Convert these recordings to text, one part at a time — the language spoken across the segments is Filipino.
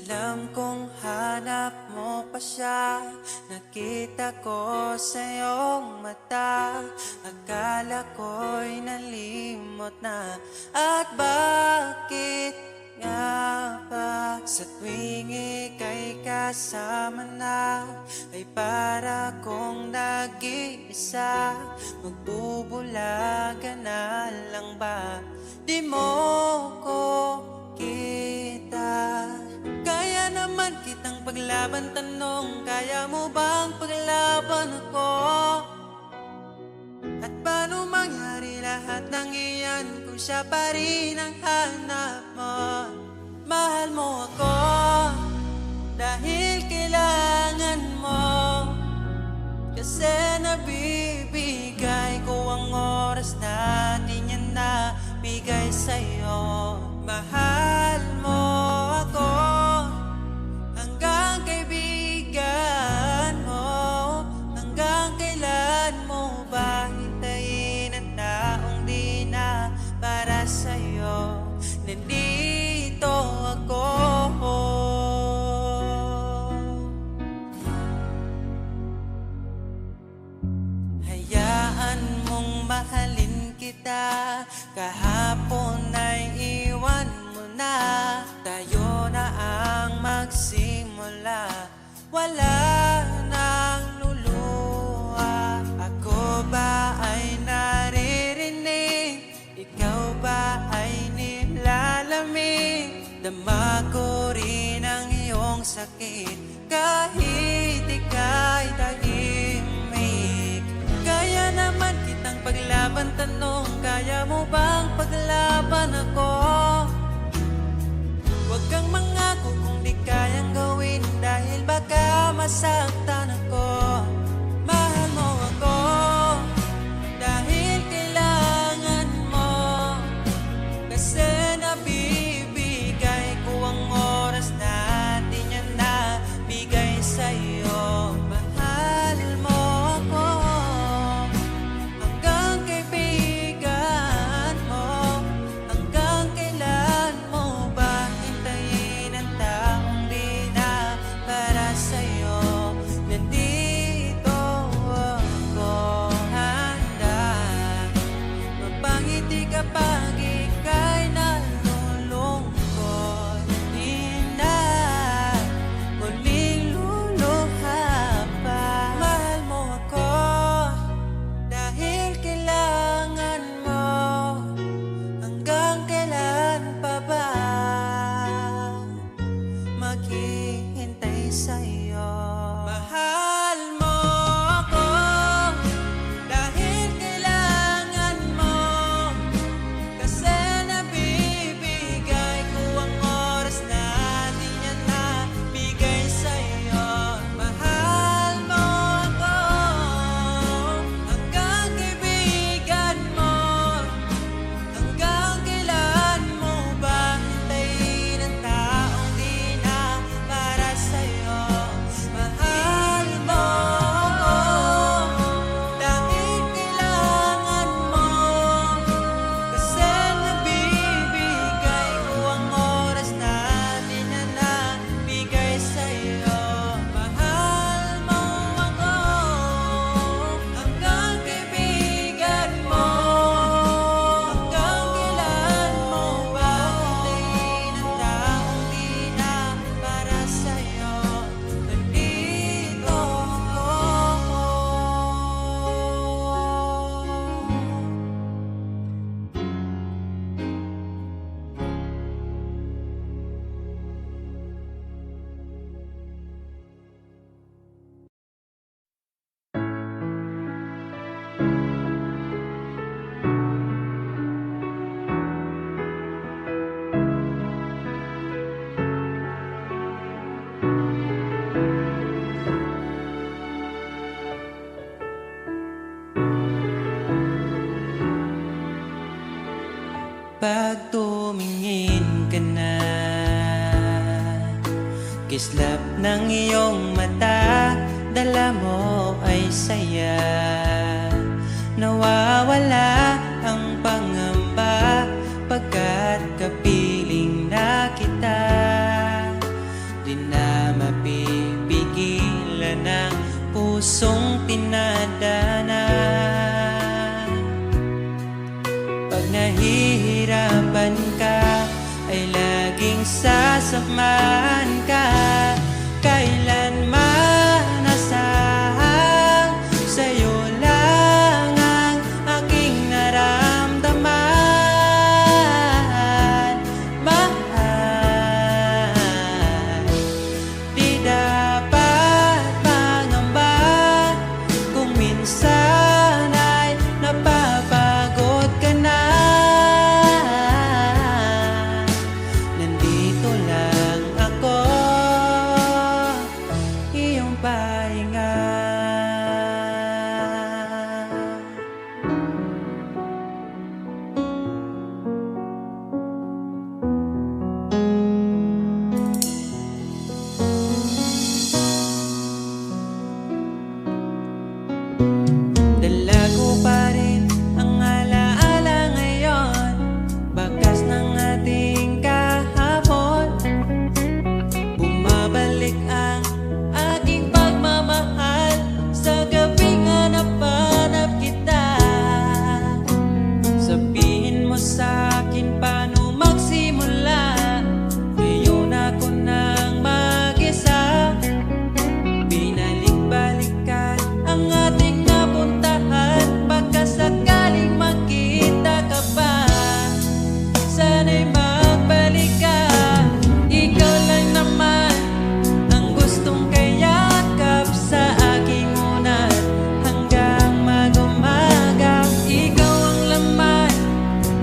Alam kong hanap mo pa siya. Nakita ko sa iyong mata. Akala ko'y nalimot na. At bakit nga ba sa tuwing ika'y kasama na, ay para kong nag-iisa? Magbubulaga na lang ba? Di mo ko kita. Kaya naman kitang paglaban, tanong, kaya mo bang paglaban ako? At paano mangyari lahat ng iyan kung siya pa rin ang hanap mo? Mahal mo ako dahil kailangan mo, kasi nabibigay ko ang oras na di niya nabigay sa'yo. Mahal mo ako hanggang kaibigan mo. Hanggang kailan mo ba hintayin ang taong di na para sa'yo? Nandito ako. Hayaan mong mahalin kita. Kahapon ay iwan mo na. Tayo na ang magsimula. Wala nang luluha. Ako ba ay naririnig? Ikaw ba ay nilalamig? Dama ko rin ang iyong sakit kahit ika'y tahimik. Kaya naman kitang paglaban, tanong, kaya mo bang paglaban ako? Huwag kang mangako kung di kayang gawin, dahil baka masaktan ako. Mahal mo ako dahil kailangan mo, kasi nabibigay ko ang oras na di niya nabigay sa'yo. Mahal mo ako hanggang kaibigan mo. Hanggang kailan mo ba hintayin ang taong di na para sa'yo? Nandito ako, handa mapangiti kapag ika'y nalulungkot. Di na muling luluha pa. Mahal mo ako dahil kailangan mo. Hanggang kailan pa ba maghihintay sa'yo? Mahal mo ako dahil kailangan mo, kasi nabibigay ko ang oras na di niya nabigay sa'yo. Mahal mo ako hanggang kaibigan mo. Hanggang kailan mo ba hintayin ang taong di na para sa'yo? Mahal mo ako dahil kailangan mo, kasi nabibigay ko ang oras na di na nabigay sa'yo. Mahal mo ako hanggang kaibigan mo. Hanggang kailan mo ba hintayin ang taong di na para sa'yo? Nandito ako. Pag tumingin ka na, kislap ng iyong mata, dala mo ay saya. Nawawala ang pangamba pagkat kapiling na kita. pusong tinadana. Pag nahihirapan ka, ay laging sasamahan ka. Kailanman nasahang sa'yo lang ang aking naramdaman. Mahal, di dapat mangamba kung minsan ay napapagod ka na. Nandito lang ako, iyong pahinga. Dala ko pa rin ang alaala ngayon, bakas ng ating kahapon. Bumabalik ang aking pagmamahal sa gabing hanap-hanap kita. Sabihin mo sa'kin paano magsimula, ngayon ako nang mag-isa. Binalik-balikan ang ating napuntahan, pagkasakaling makita ka pa, sana'y magbalik ka. Ikaw lang naman ang gustong kayakap sa aking unan hanggang mag-umaga. Ikaw ang laman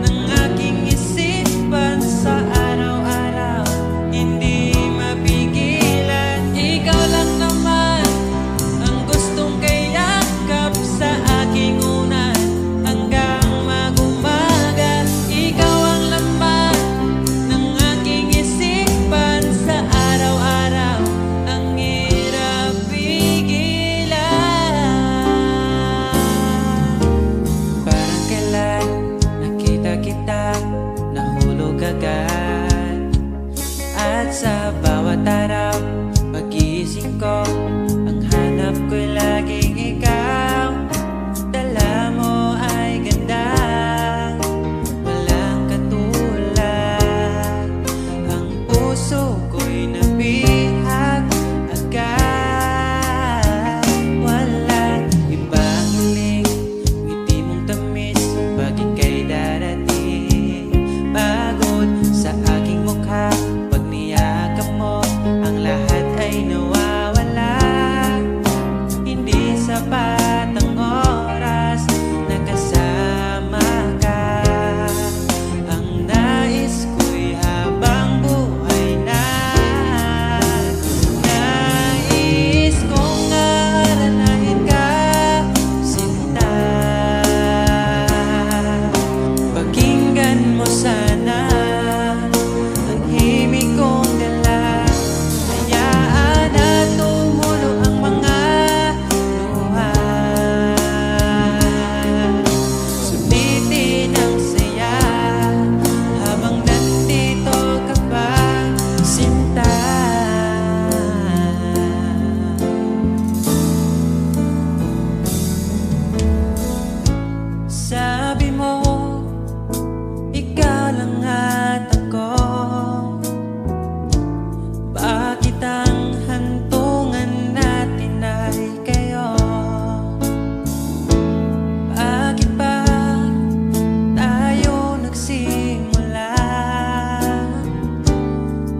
ng aking isipan sa araw-araw, hindi mapigilan. Ikaw lang naman ang gustong kayakap sa aking unan hanggang mag-umaga. Ikaw ang laman ng aking isipan sa araw-araw, ang hirap pigilan. Parang kailan nakita kita, nahulog agad. At sa bawat araw, pag-iisip ko, ang hanap ko'y laging ikaw. Dala mo ay ganda, walang katulad. Ang puso ko'y nabihag agad. Walang ibang hiling, ngiti mong tamis pag ika'y darating. Pagod sa aking mukha, pag niyakap mo, ang lahat ay nawawala. Hindi sapat ang oras na kasama ka. Ang nais ko'y habang buhay na. Nais kong aranahin ka, sinta. Pakinggan mo sana ang himig kong dala. Hayaan na tumulo ang mga luha. Sulitin ang saya habang nandito ka pa, sinta. Sabi mo, ikaw lang at ako. Bakit ang hantungan natin ay kayo? Bakit ba tayo nagsimula?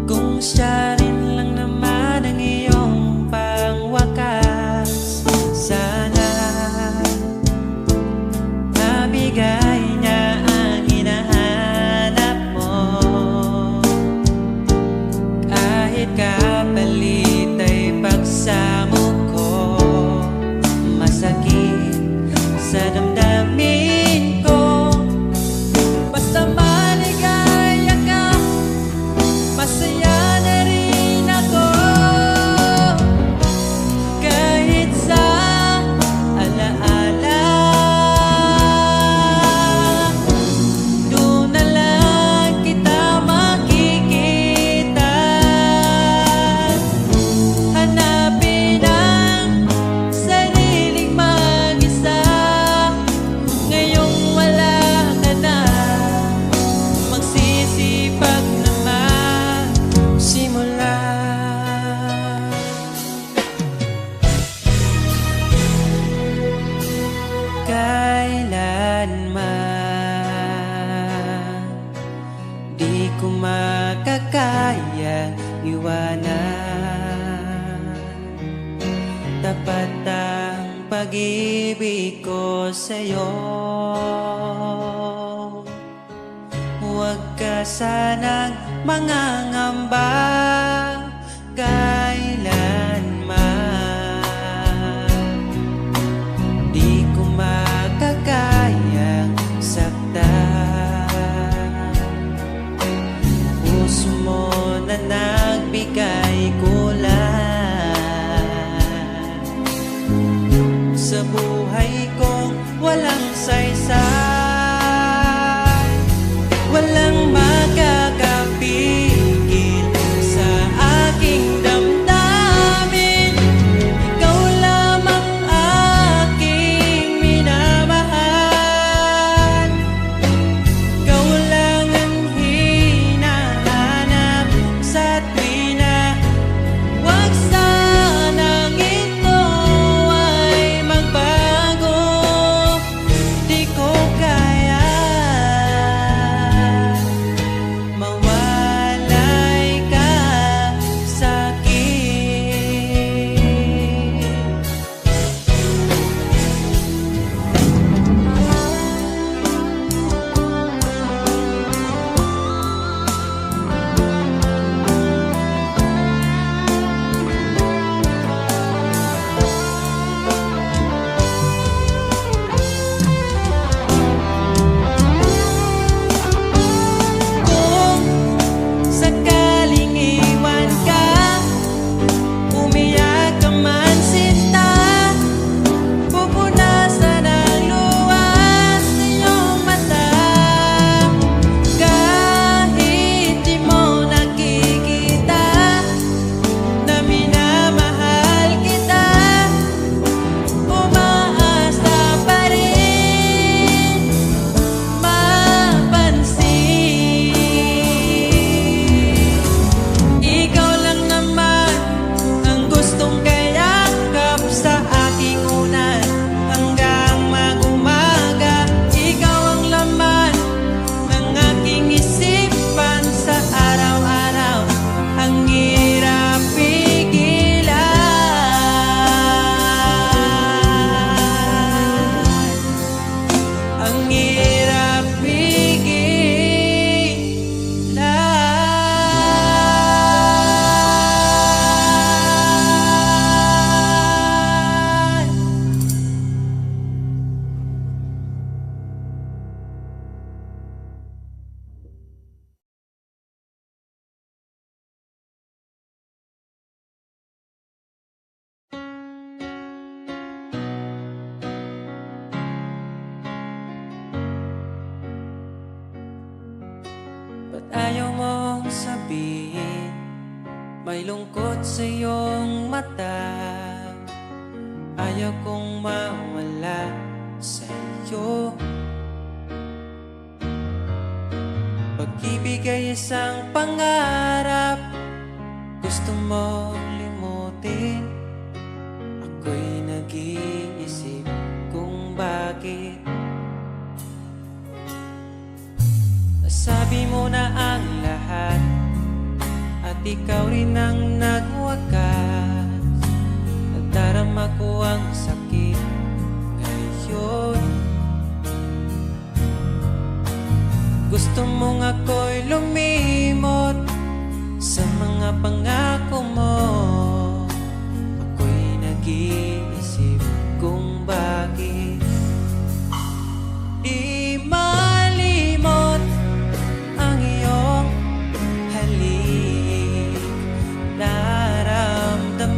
Kung siya rin lang naman ang iyong pangwakas, sana mabigay niya ang hinahanap mo. Kahit kapalit ay pagsamo ko, masakit sa damdamin ko. Basta maligaya ka, masaya na rin ako. Kahit sa alaala, doon na lang kita makikita. pag-ibig ko sa'yo. Huwag ka sanang mangangamba kailanman. Di ko makakayang saktan. Puso mo na nagbigay kulan sa buhay kong walang saysay. Walang makakapigil sa aking damdamin. Ikaw lamang aking minamahal. Ikaw lang ang hinahanap sa tuwina. Huwag sanang ito ay magbago. Di ko kaya mawalay ka sa'kin. Kung sakaling iwan ka, umiyak ka man sinta, pupunasan ang luha sa iyong mata. Kahit di mo nakikita na minamahal kita, umaasa pa rin mapansin. Ikaw lang naman ang gustong kayakap sa aking unan hanggang mag-umaga. Ikaw ang laman ng aking isipan sa araw-araw. Ang hirap pigilan. Ang hirap pigilan. Ba't ayaw mong sabihin may lungkot sa iyong mata? Ayaw kong mawala sa iyo. Pag-ibig ay isang pangarap, gusto mo limutin. Ako'y nag-iisip kung bakit nasabi mo na ang lahat at ikaw rin ang nagwakas. Nadarama ko ang sakit ngayon. Gusto mong ako'y lumimot sa mga pangako mo. Ako'y nag-iisip kung bakit di malimot ang iyong halik. Naramdaman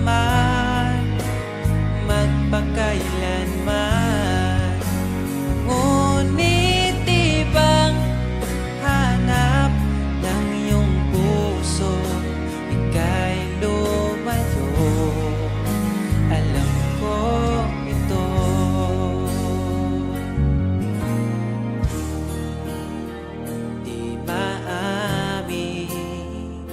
magpakailanman. Ngunit di bang hanap ng iyong puso, ika'y lumayo. Alam ko ito. Di maamin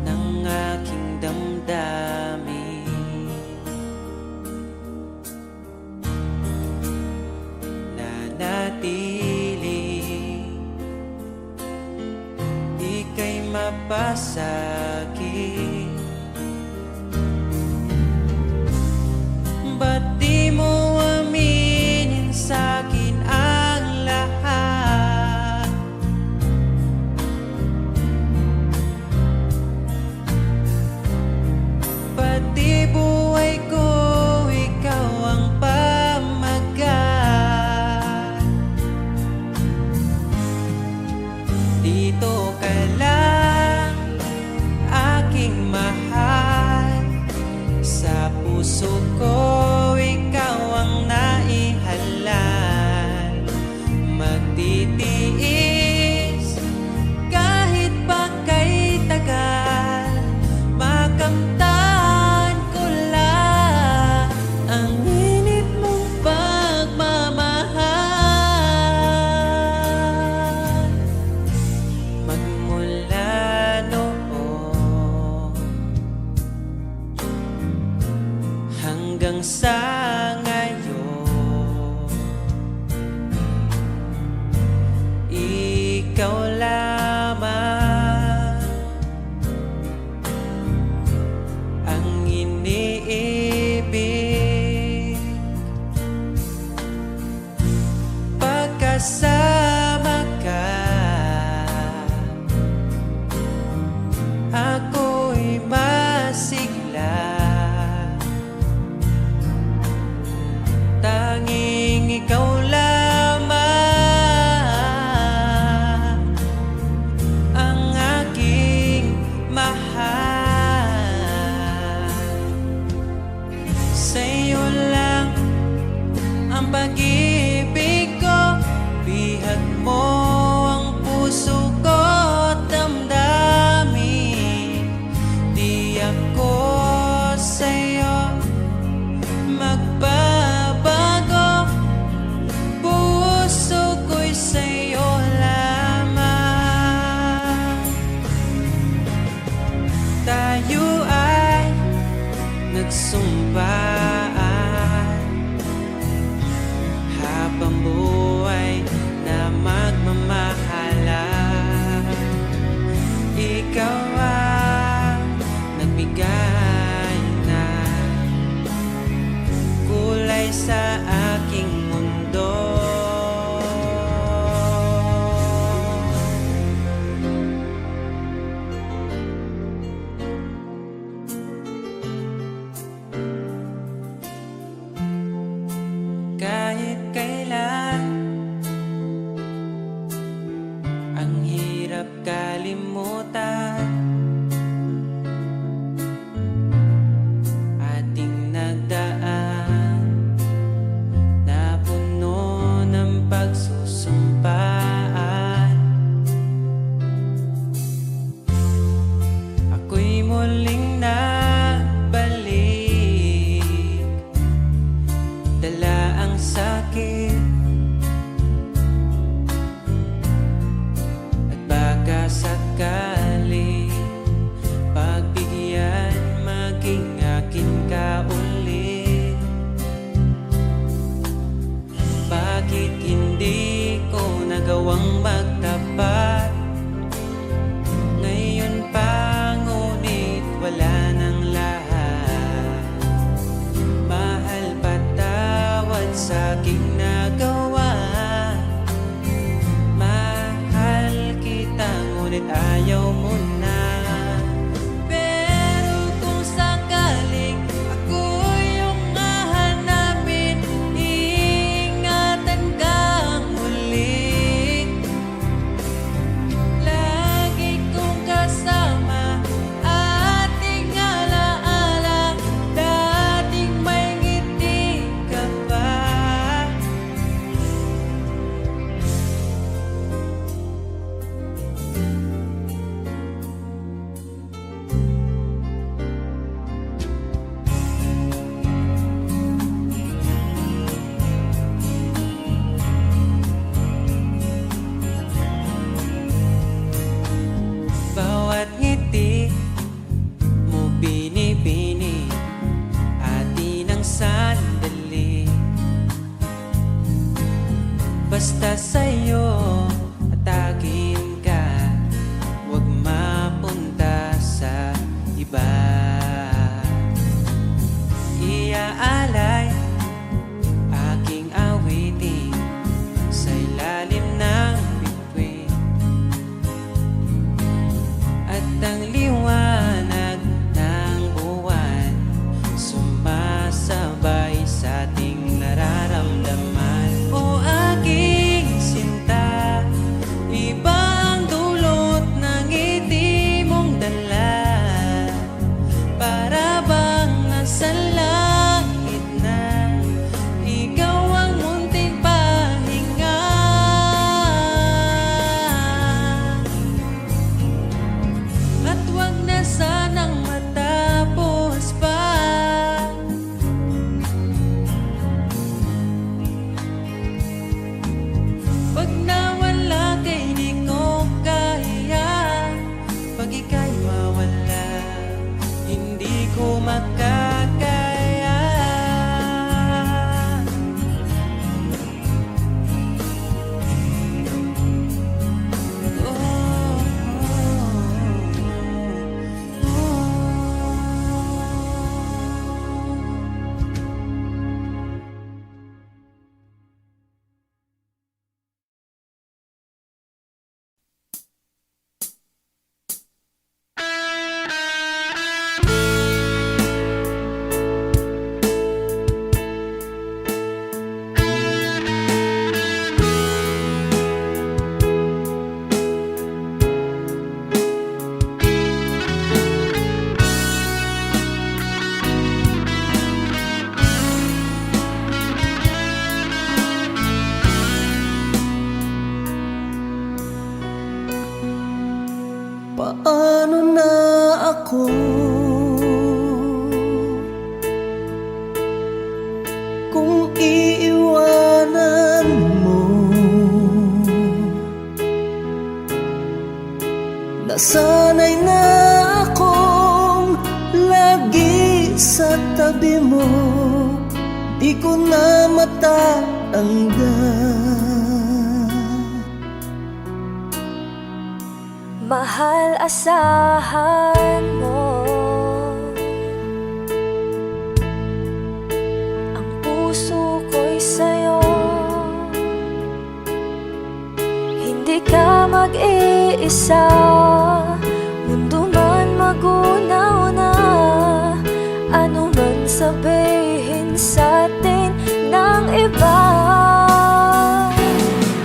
ng aking damdamin. Nanatili, ika'y mapasakit. hanggang sa ngayon. Ikaw lamang ang iniibig. Pagkasama ka, ako'y masigla. Tanging ikaw lamang ang aking mahal. Sa'yo lang ang pag-ibig ko, bihag mo ang puso ko't damdamin. Di ako sa'yo magbabago, puso ko'y sa'yo lamang. Tayo ay nagsumpaan habang buhay na magmamahalan. Ikaw ang nagbigay na kulay sa aking mundo. Kahit kailan ang hirap kalimutan, ating nagdaan na puno ng pagsusumpaan. Ako'y muling nabalik, dala ang sakit at baka sakali pagbigyan maging akin ka ulit. Bakit hindi ko nagawang magtapat ngayon pa, ngunit wala nang lahat. Mahal, patawad sa aking nagawa. Mahal kita, ngunit ayaw mo na. Pero kung sakaling ako yung hahanapin, iingatan kang muli. Lagi kong kasama, ating alaala, dating may ngiti ka pa. Bawat ngiti mo binibini, atin ang sandali. Basta sa'yo at akin ka, huwag mapunta sa iba. Iaalay aking awitin sa ilalim ng bituin, at ang liwanag ng buwan sumasabay sa ating nararamdaman. O aking sinta, iba ang dulot ng ngiti mong dala. Para bang nasa langit na sinabi mo, di ko na matatanggal. Mahal, asahan mo ang puso ko'y sa'yo. Hindi ka mag-iisa, mundo man magunaw na. Ano man sabihin sa'tin ng iba,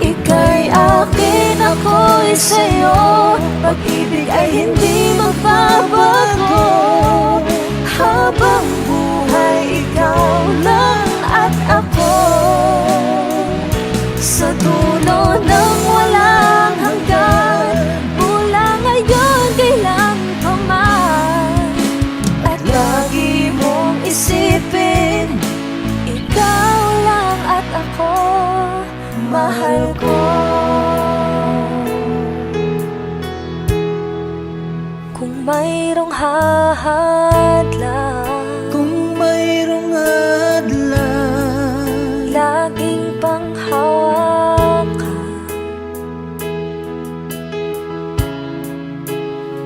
ika'y akin, ako'y sa'yo. Pag-ibig ay hindi magbabago. Habang buhay, ikaw lang at ako. Sa dulo ng walang hanggan, mula ngayon kailan pa man. At lagi mong isipin, ikaw lang at ako, mahal ko. Kung mayroong hahadlang, Kung mayroong hadlang, laging panghawakan,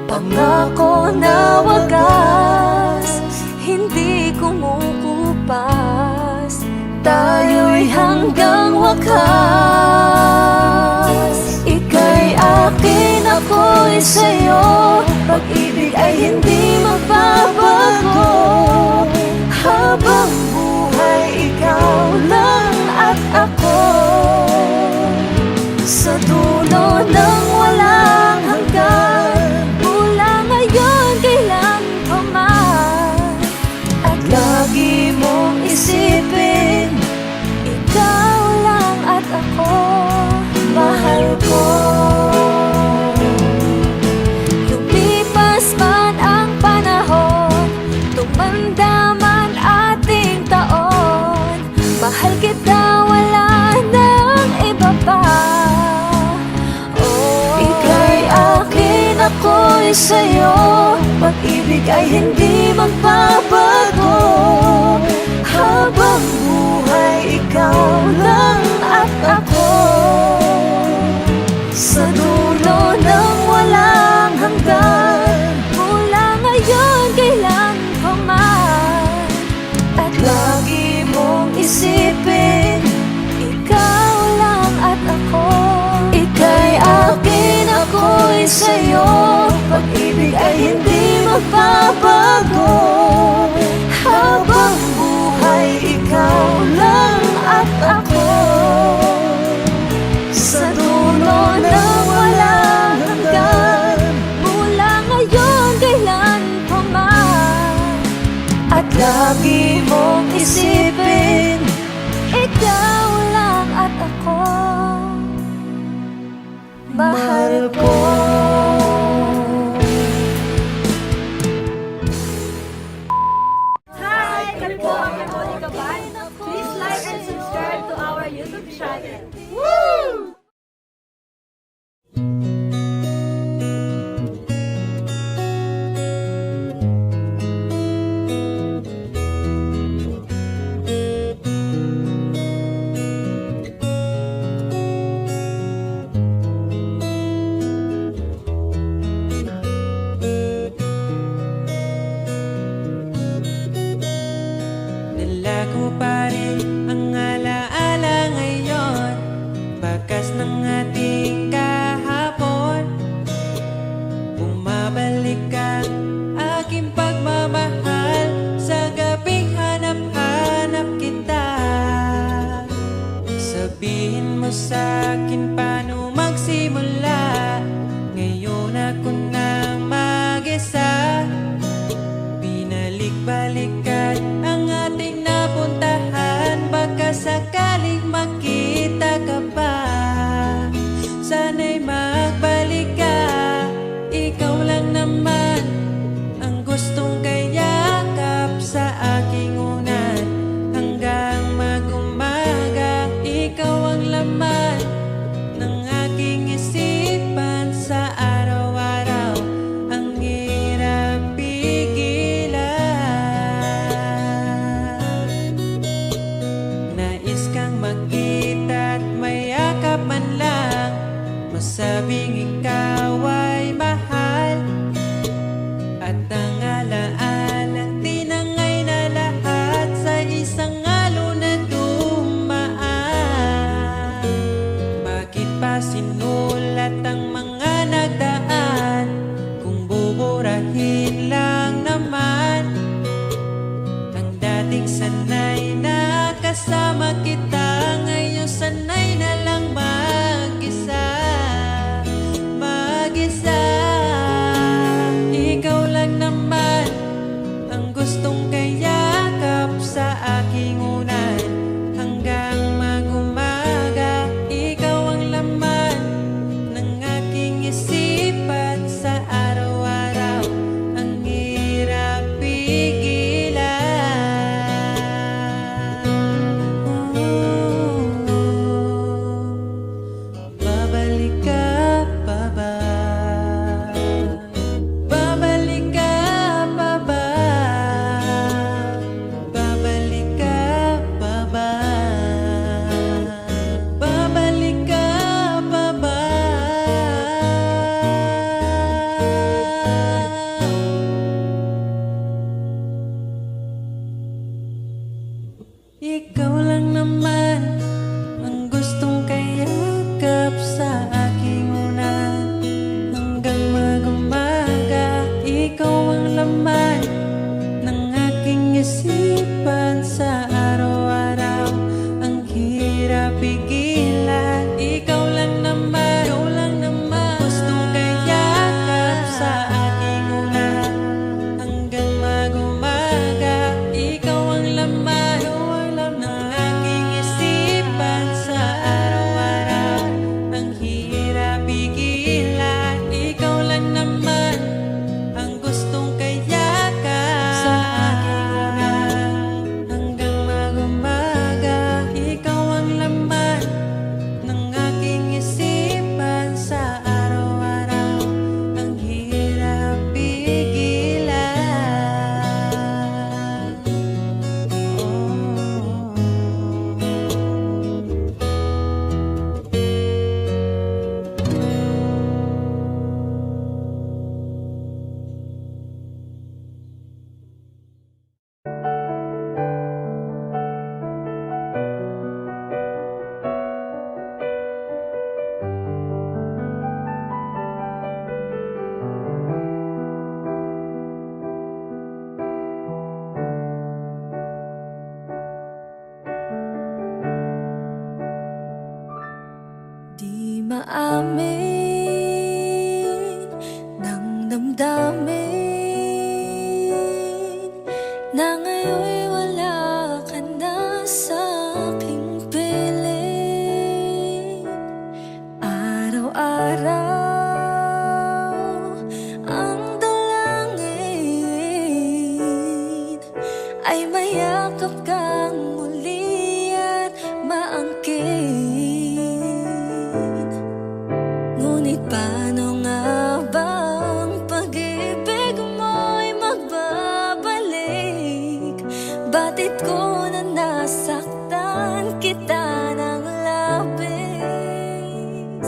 pangako na wagas, hindi kumukupas, tayo'y hanggang wakas. Ika'y akin, ako'y sa'yo. Pag-ibig ay hindi magbabago. Habang buhay, ikaw lang at ako. Sa dulo ng walang hanggan, mula ngayon kailan pa man. At lagi mong isipin, ikaw lang at ako, mahal ko. Lumipas man ang panahon, tumanda man ating taon, mahal kita, wala nang iba pa. Ika'y akin, ako'y sa'yo. Pag-ibig ay hindi magbabago. Habang buhay, ikaw lang at ako. Sa dulo ng walang hanggan, mula ngayon kailan pa man. At lagi mong isipin, ikaw lang at ako. Ika'y akin, ako'y sa'yo. Pag-ibig ay hindi magbabago. Habang buhay, ikaw lang at ako. Sa dulo ng walang hanggan, mula ngayon kailan pa man. At lagi mong isipin, ikaw lang at ako, mahal ko. Hi! Kami po ang Monica Band. Please like and subscribe to our YouTube channel. Woo! Ikaw lang naman ang gustong kayakap sa aking unan. Hanggang mag-umaga, ikaw ang laman ng aking isipan sa araw-araw. Ang hirap pigilan, ikaw lang naman gustong kayakap sa aking unan. Hanggang mag-umaga, ikaw ang laman ng aking isipan sa araw-araw. Ang hirap pigilan, ikaw lang naman ang gustong kayakap sa aking unan. Hanggang mag-umaga, ikaw ang laman ng aking isipan sa araw-araw. Ang hirap pigilan. Di maamin ng damdamin na ngayon'y wala ka na sa aking piling. Araw-araw ang dalangin ay mayakap kang muli at maangkin. Ngunit paano nga bang pag-ibig mo'y magbabalik? Batid ko na nasaktan kita ng labis,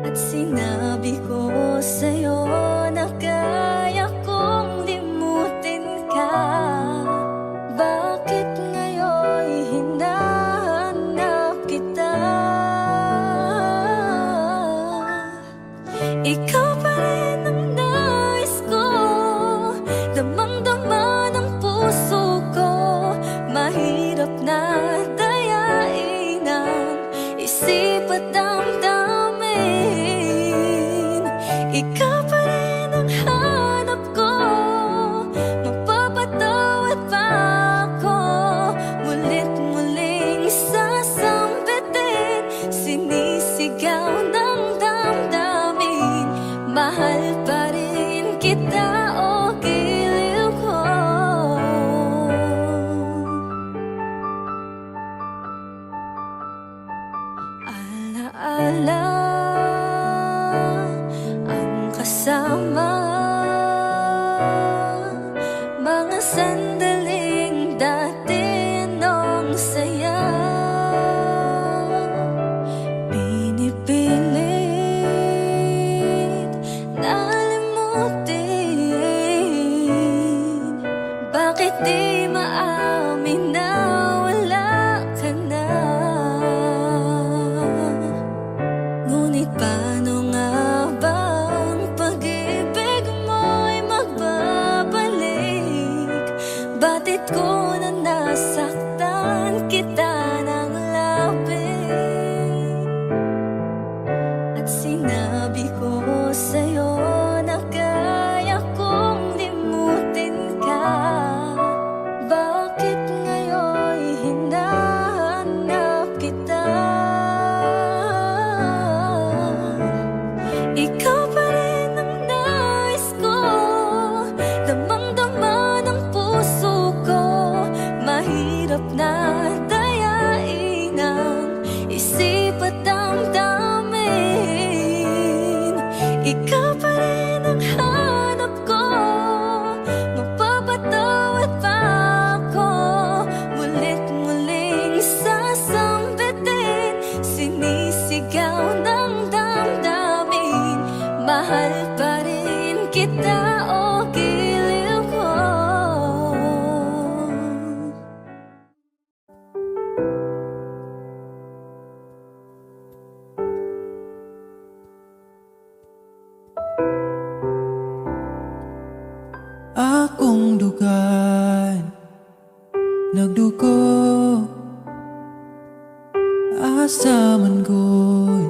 at sinabi ko sa'yo na kaya kong limutin ka. Bakit ngayon'y hinahanap kita? Ikaw pa rin ang nais ko, damang-dama ng puso ko. Mahirap na dayain ang isip at damdamin. Ikaw pa rin ang hanap ko, mapapatawad pa ako. Mulit-muling sasambitin, sinisigaw ng damdamin. Mahal pa rin kita, o giliw ko. Alaala ang kasama, mga sandaling dati nung saya. Pinipilit na limutin. Bakit di maamin na wala ka na? Ngunit paano nga bang pag-ibig mo'y magbabalik? Batid ko na nasaktan kita ng labis, at sinabi ko sa'yo na kaya kong limutin ka. Bakit ngayon'y hinahanap kita? Ikaw pa rin ang nais ko, damang-dama ng puso ko. Mahirap na akong dugan nagdugo, asa man gud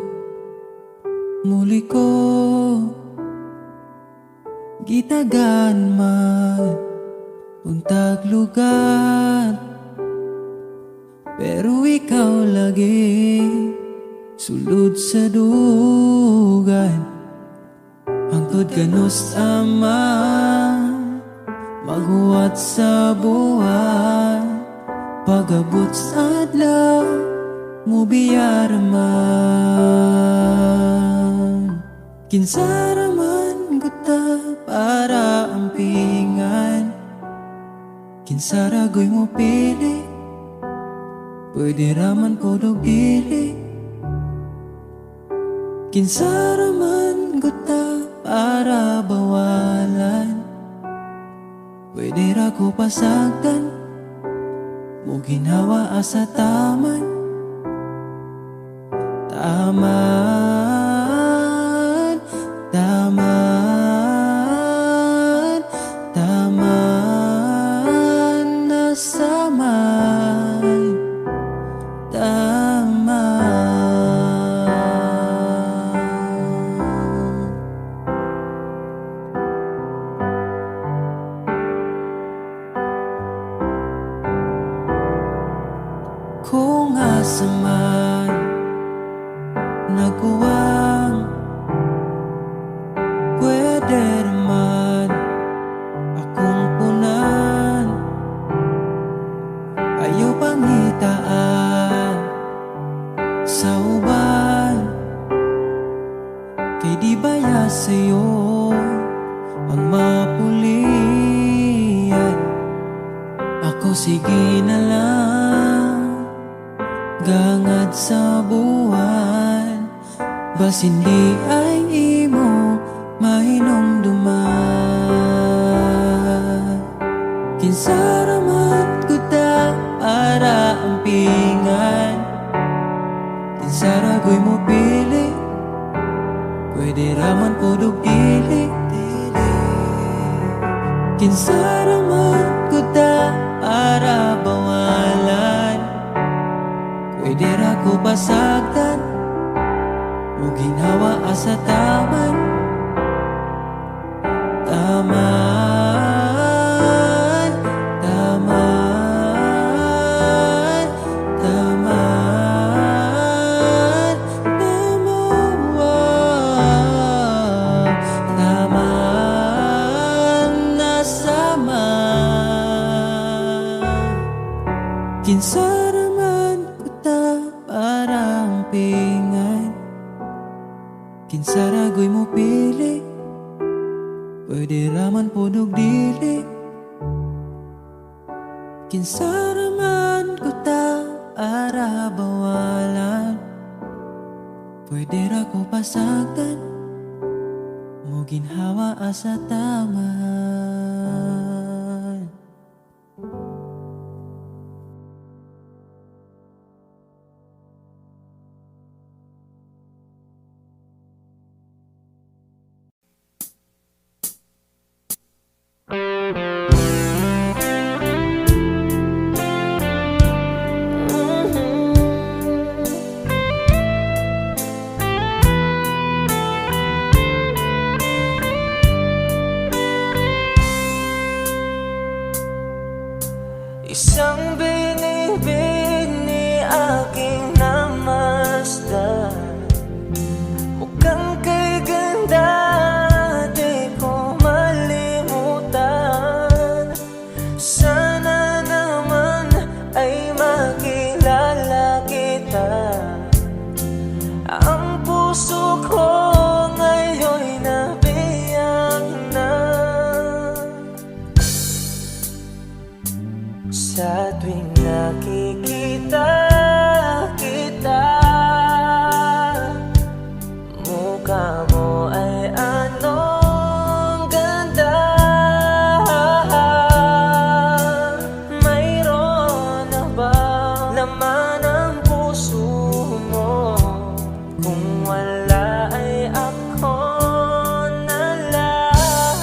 muli ko gitagan man untag lugar, pero ikaw lagi sulod sa dugan. Hangtod ganus ama maghuwat sa buwan, pagabot sa adlaw mo biyaraman. Kinsaraman guta para ampingan, kinsaragoy mo pili, pwede raman podog dili. Kinsaraman guta para bawalan, pwede ra ko pasagdan, mo ginawa asa taman. Taman, taman, taman, nasaman, taman. Kung asaman nagkuwang, pwede naman akong punan. Ayaw pangitaan sa uban, kay di baya sa'yo ang mapulian. Ako sige na lang gangad sa buwan, bas hindi ay imo mahinumduman. Kinsaraman guta para ampingan, kinsaragoy mo pili, pwede raman podog dili. Kinsaraman guta para bawalan, pwede ra ko pasagdan, mo ginawa asa taman. Taman, taman, taman, taman, taman, nasaman. Kinsaraman kuta parang pingan, kinsaragoy mo pili, pwede raman podog dili. Kinsaraman kuta para bawalan, pwede ra ko pasagdan, mo ginhawa asa taman. Isang binibini aking namasdan, mukhang kay ganda di ko malimutan. Sana naman ay makilala kita, ang puso ko ngayon'y nabiyak na. Sa tuwing nakikita kita, mukha mo ay anong ganda. Mayroon na bang laman ang puso mo? Kung wala ay ako na lang.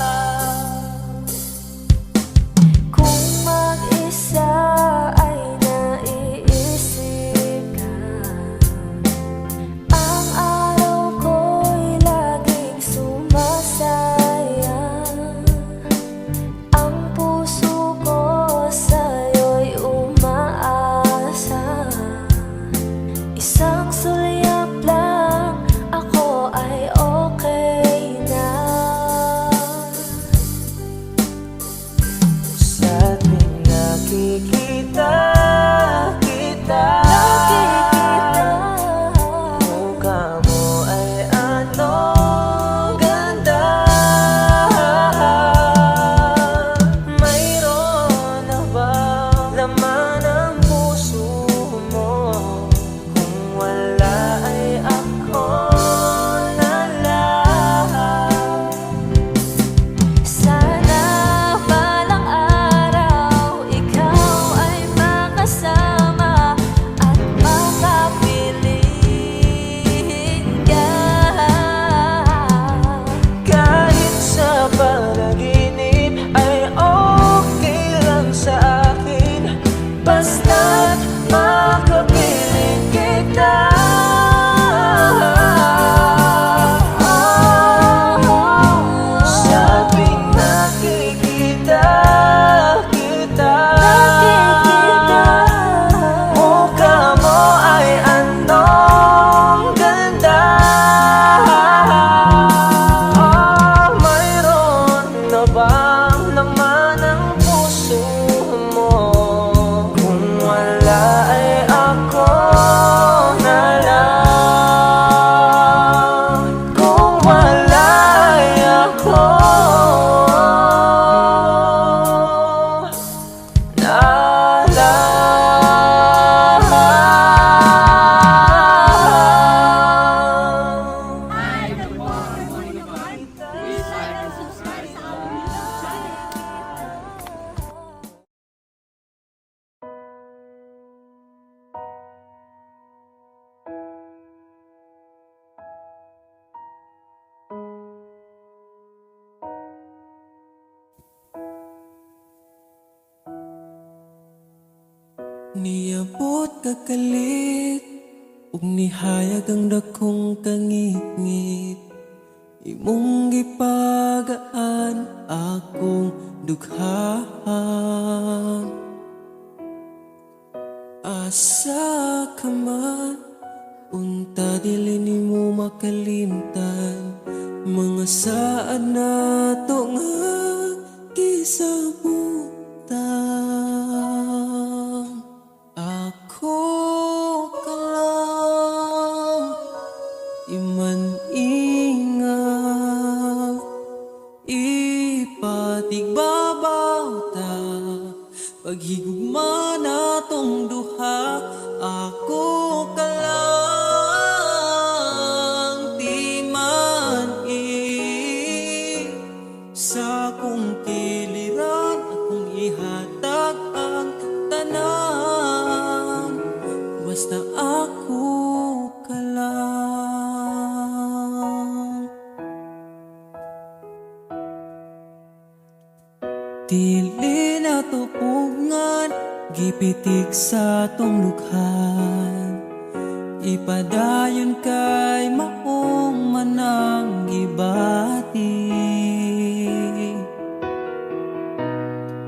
Niabot kakalit ug nihayag ang dakong kangit-ngit. Imong gipagaan akong dughaan. Asa ka man, unta dili nimo makalimtan. Mga saad nato nga gisabutan. Ako ka lang, iman ingat, ipatigbabaw ta. Paghigugma natong duha, ako ka lang, di man sa kong kiliran, akong ihatag ang tanan, basta ako ka lang. Dili na tupugngan, gipitik sa tong lukhan. Ipadayon kay maong manang gibati.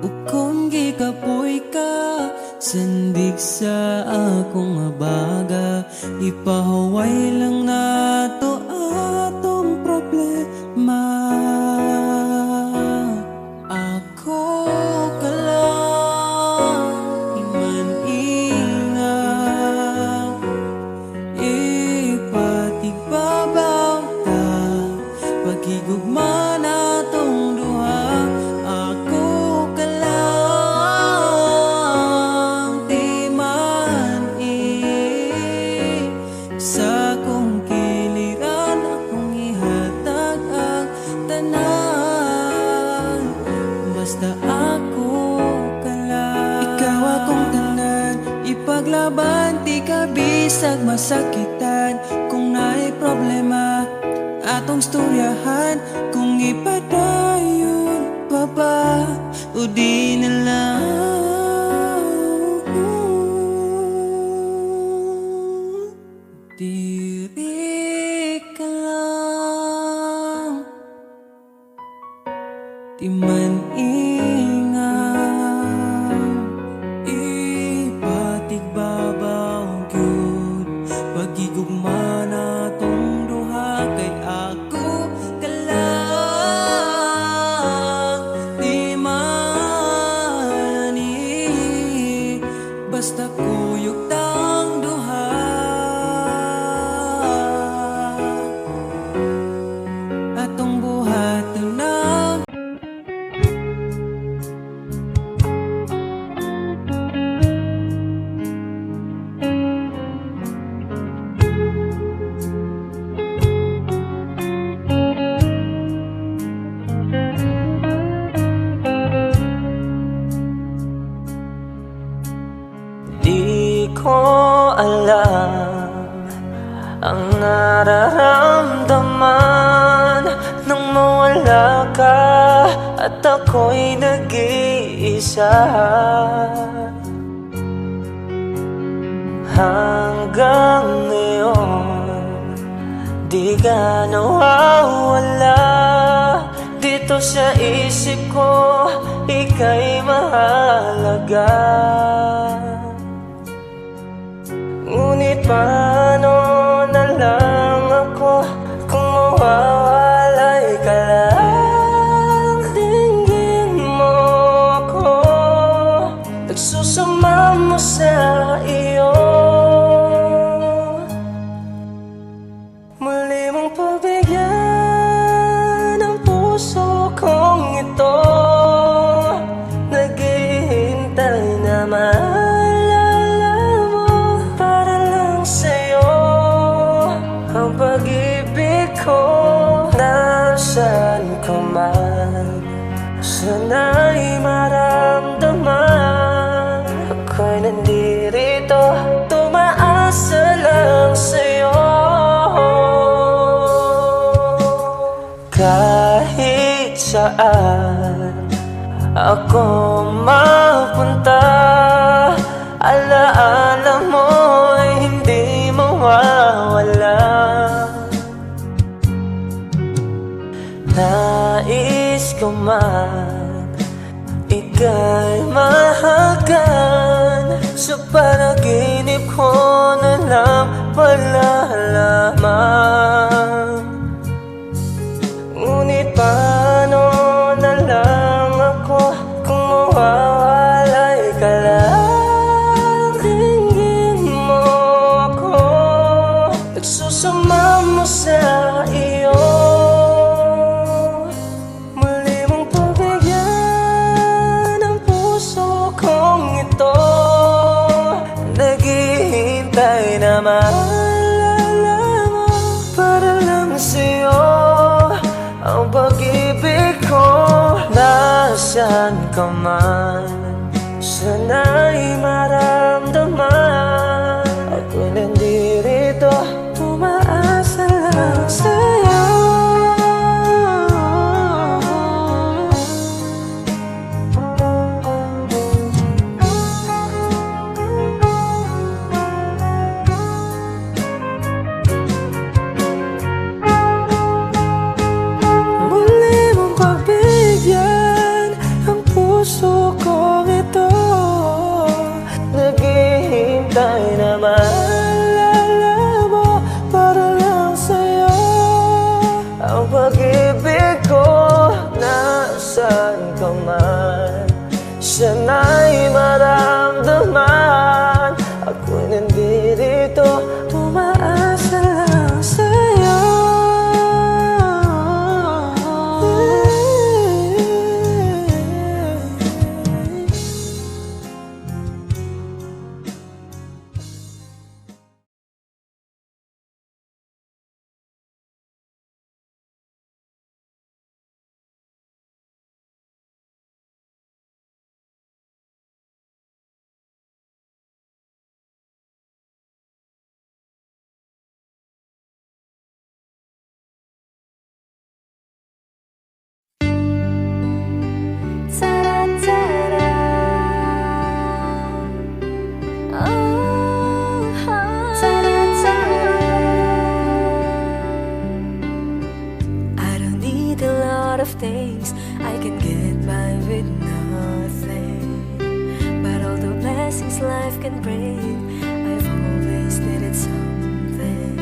Ukon gikapoy ka, sandig sa akong abaga. Ipahuway lang nato atong problema. Ako ka lang, iman ingat, ipatigbabaw ta. Paghigugma natong duha, ako ka lang, di man sa kong kiliran, akong ihatag ang tanan, basta ako ka lang. Ikaw akong tanan, ipaglaban, di ka bisag masakitan. Kung naay problema, atong storyahan. Kung ipadayon pa ba, o di na lang. Diri ka lang, di man ingat, ipatigbabaw gyud. Paghigugma natong duha, kay ako ka lang, di man basta kuyog tang duha. Atong buhaton na di ko alam ang nararamdaman nang mawala ka at ako'y nag-iisa. Hanggang ngayon, di ka nawawala dito sa isip ko, ika'y mahalaga. Ngunit paano na lang ako kung mawawalay ka lang? Tingin mo ako, nagsusama mo sa iyo. Muli mong pagbigyan ang puso kong ito, naghihintay na maalala mo. Para lang sa'yo ang pag-ibig ko, nasaan ka man, sana'y maramdaman. Ako'y nandirito, tumaasa lang sa'yo. Kahit saan ako mapunta, alam naman ika'y mahagan. Sa panaginip ko na lang malalaman. Ngunit paano na lang ako kung mawawalay ka lang? Tingin mo ako, nagsusama mo sa iyo. Muli mong pagbigyan ang puso kong ito. Naghihintay na maalala mo para lang sa'yo. Ang pag-ibig ko, nasaan ka man, sana'y maramdaman. Ako'y nandirito, umaasa lang sa'yo. Puso kong ito, naghihintay na maalala mo para lang sa'yo. Ang pag-ibig ko, nasaan ka man, sana'y maramdaman. Ako'y nandirito, umaasa lang sa'yo. Things I can get by with nothing, but all the blessings life can bring, I've always needed something.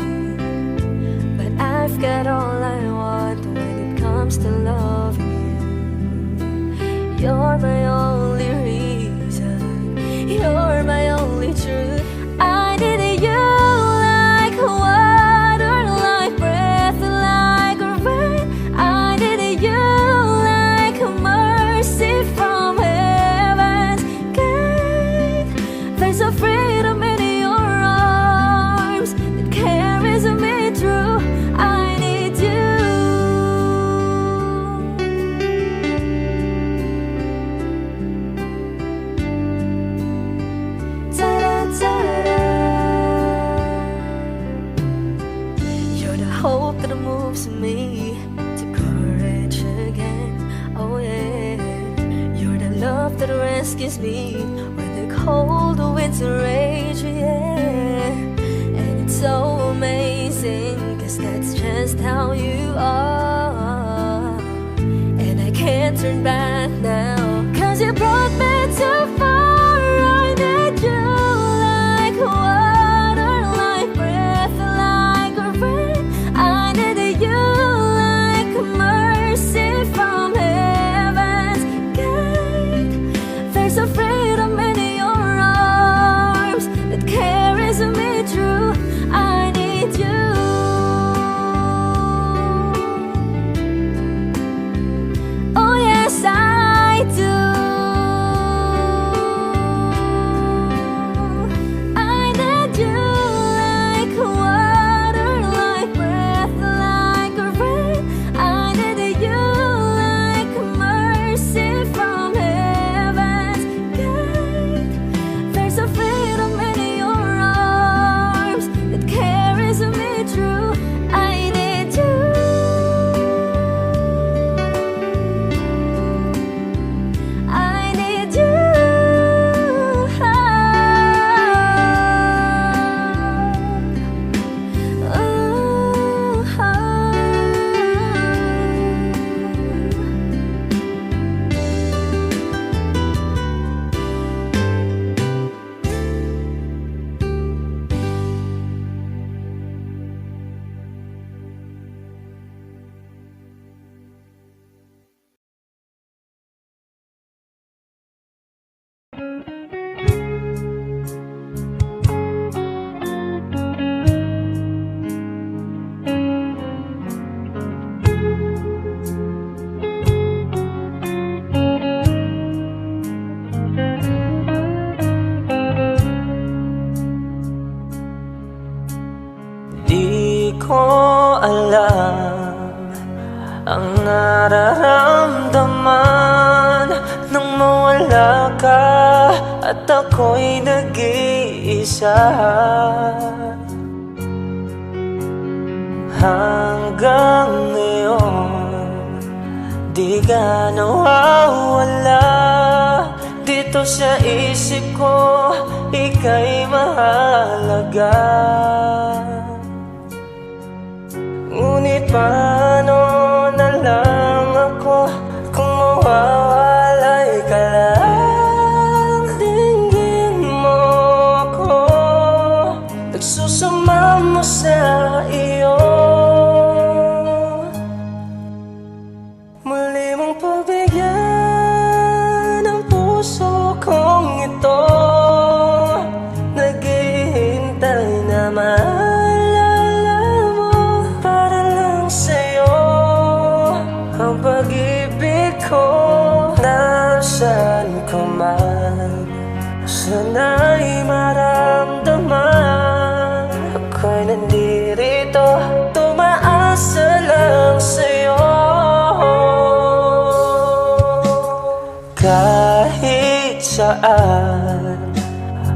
But I've got all I want when it comes to loving you. You're my only reason, you're my only truth. I needed you like water, like breath, like rain. I needed you like mercy from heaven's gate. There's a freedom in your arms that carries me through. I need you. Ta-da-ta-da. You're the hope that moves me to courage again. Oh yeah, you're the love that rescues me when the cold winds rage. Yeah, and it's so amazing, 'cause that's just how you are. And I can't turn back now, 'cause you brought me too far. I need you like water, like breath, like rain. I needed you like mercy from heaven's gate. There's a freedom in your arms that carries me through. I need you. Oh yes, I do. alam ang nararamdaman nang mawala ka at ako'y nag-iisa. Hanggang ngayon di ka nawawala dito sa isip ko, ika'y mahalaga. Ngunit paano na lang ako kung mawawalay ka lang? Dinggin mo ako, nagsusama mo sa iyo. Muli mong pagbigyan ang puso kong ito, naghihintay na maalala mo para lang sa'yo ang pag-ibig ko. Nasaan ka man, sana'y maramdaman, ako'y nandirito, tumaasa lang sa'yo. Kahit saan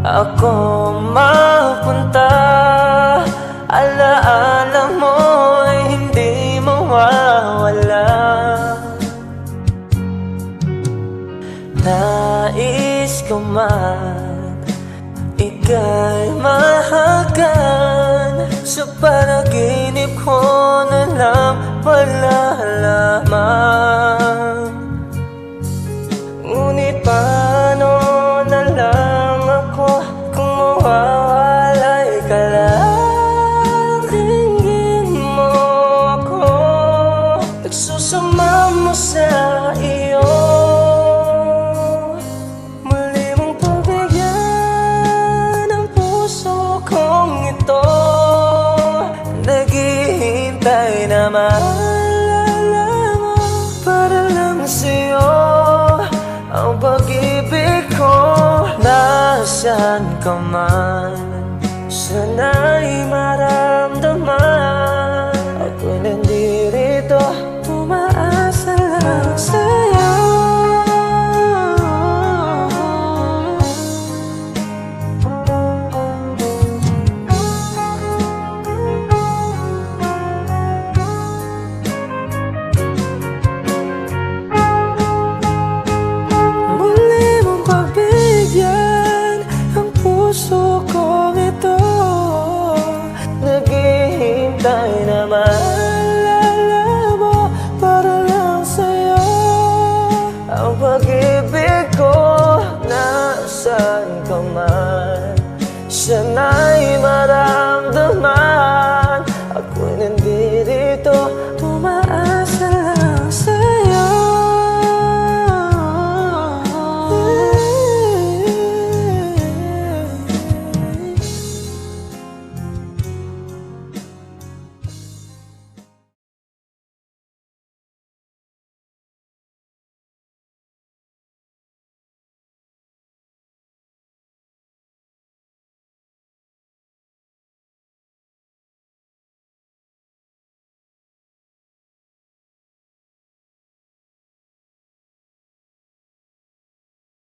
ako mapunta, alaala mo'y hindi mawawala. Nais ko man ika'y mahagan, sa panaginip ko na lang malalaman. Ngunit paano na lang ako kung mawawalay ka lang? Dinggin mo ako, nagsusama mo sa iyo. Muli mong pagbigyan ang puso kong ito, naghihintay na maalala mo para lang sa'yo ang pag-ibig ko. Nasaan ka man, sana'y